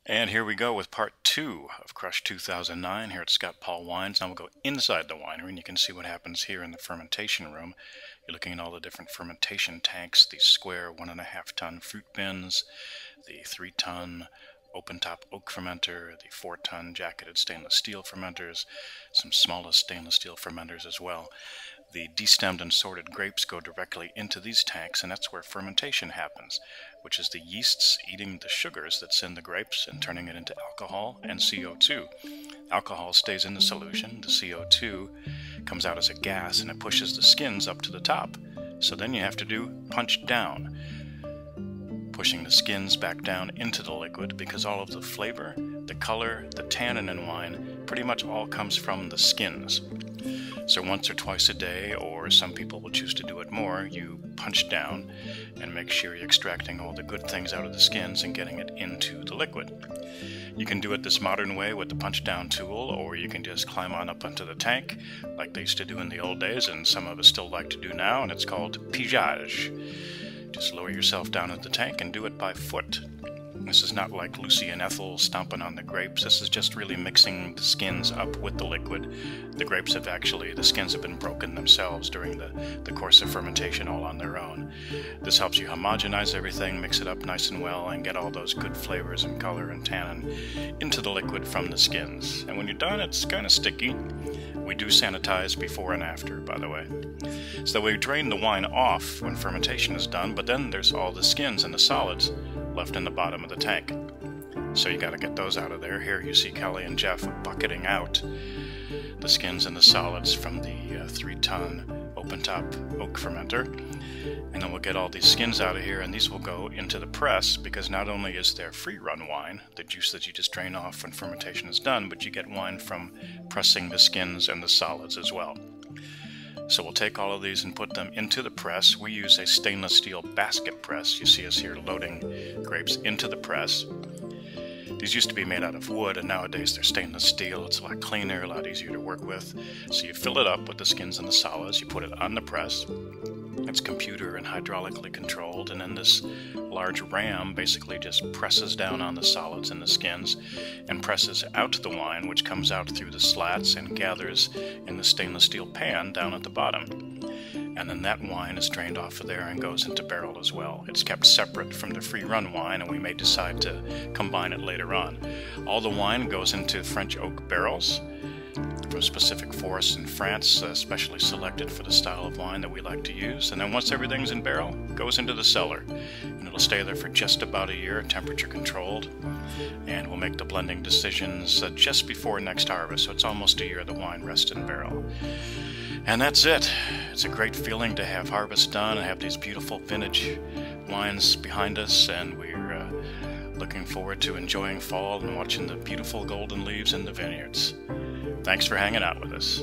And here we go with part 2 of Crush 2009 here at Scott Paul Wines. Now we'll go inside the winery and you can see what happens here in the fermentation room. You're looking at all the different fermentation tanks, the square 1.5-ton fruit bins, the 3-ton open-top oak fermenter, the 4-ton jacketed stainless steel fermenters, some smallest stainless steel fermenters as well. The destemmed and sorted grapes go directly into these tanks, and that's where fermentation happens, which is the yeasts eating the sugars that's in the grapes and turning it into alcohol and CO2. Alcohol stays in the solution, the CO2 comes out as a gas, and it pushes the skins up to the top. So then you have to do punch down, pushing the skins back down into the liquid, because all of the flavor, the color, the tannin in wine pretty much all comes from the skins. So once or twice a day, or some people will choose to do it more, you punch down and make sure you're extracting all the good things out of the skins and getting it into the liquid. You can do it this modern way with the punch down tool, or you can just climb on up onto the tank like they used to do in the old days, and some of us still like to do now, and it's called pigeage. Just lower yourself down at the tank and do it by foot. This is not like Lucy and Ethel stomping on the grapes. This is just really mixing the skins up with the liquid. The skins have been broken themselves during the course of fermentation all on their own. This helps you homogenize everything, mix it up nice and well, and get all those good flavors and color and tannin into the liquid from the skins. And when you're done, it's kind of sticky. We do sanitize before and after, by the way. So we drain the wine off when fermentation is done, but then there's all the skins and the solids left in the bottom of the tank. So you got to get those out of there. Here you see Kelly and Jeff bucketing out the skins and the solids from the 3-ton open-top oak fermenter. And then we'll get all these skins out of here, and these will go into the press, because not only is there free-run wine, the juice that you just drain off when fermentation is done, but you get wine from pressing the skins and the solids as well. So we'll take all of these and put them into the press. We use a stainless steel basket press. You see us here loading grapes into the press. These used to be made out of wood, and nowadays they're stainless steel. It's a lot cleaner, a lot easier to work with. So you fill it up with the skins and the solids. You put it on the press. It's computer and hydraulically controlled, and then this large ram basically just presses down on the solids and the skins and presses out the wine, which comes out through the slats and gathers in the stainless steel pan down at the bottom. And then that wine is drained off of there and goes into barrel as well. It's kept separate from the free-run wine, and we may decide to combine it later on. All the wine goes into French oak barrels from specific forests in France, specially selected for the style of wine that we like to use. And then once everything's in barrel, it goes into the cellar, and it'll stay there for just about a year, temperature controlled, and we'll make the blending decisions just before next harvest. So it's almost a year the wine rests in barrel. And that's it. It's a great feeling to have harvest done and have these beautiful vintage wines behind us, and we're looking forward to enjoying fall and watching the beautiful golden leaves in the vineyards. Thanks for hanging out with us.